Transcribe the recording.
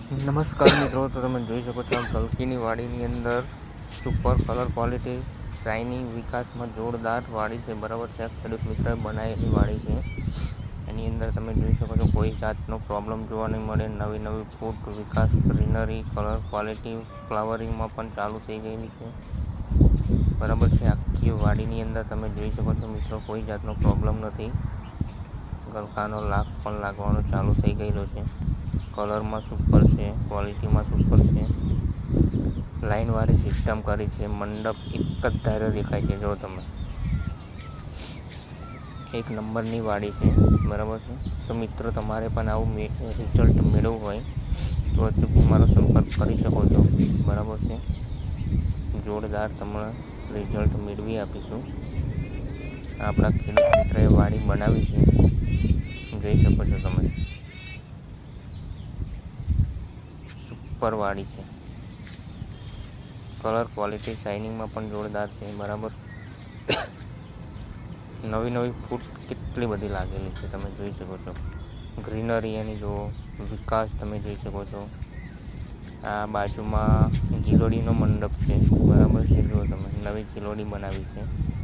નમસ્કાર મિત્રો, તો તમે જોઈ શકો છો કલ્કીની વાડીની અંદર સુપર કલર ક્વોલિટી શાઇનિંગ વિકાસમાં જોરદાર વાડી છે. બરાબર છે, ખેડૂત મિત્ર બનાવેલી વાડી છે. એની અંદર તમે જોઈ શકો છો કોઈ જાતનો પ્રોબ્લેમ જોવા નહીં મળે. નવી નવી ફૂટ વિકાસ, ગ્રીનરી, કલર ક્વોલિટી, ફ્લાવરિંગમાં પણ ચાલુ થઈ ગયેલી છે. બરાબર છે, આખી વાડીની અંદર તમે જોઈ શકો છો મિત્રો, કોઈ જાતનો પ્રોબ્લેમ નથી. ગલકાનો લાખ પણ લાગવાનો ચાલુ થઈ ગયેલો છે. કલરમાં સુપર છે, ક્વોલિટીમાં સુપર છે. લાઈનવાળી સિસ્ટમ કરી છે. મંડપ એક જ ધાર્યો દેખાય છે. જો તમે એક નંબરની વાડી છે. બરાબર છે, તો મિત્રો તમારે પણ આવું રિઝલ્ટ મેળવવું હોય તો અચૂક મારો સંપર્ક કરી શકો છો. બરાબર છે, જોરદાર તમને રિઝલ્ટ મેળવી આપીશું. આપણા ખેડૂત મિત્રએ વાડી બનાવી છે, જોઈ શકો છો તમે. સુપર વાડી છે. કલર ક્વોલિટી શાઇનિંગમાં પણ જોરદાર છે. બરાબર, નવી નવી ફૂટ કેટલી બધી લાગેલી છે તમે જોઈ શકો છો. ગ્રીનરી એની જુઓ, વિકાસ તમે જોઈ શકો છો. આ બાજુમાં ગિલોડીનો મંડપ છે. બરાબર છે, જુઓ તમે નવી ગિલોડી બનાવી છે.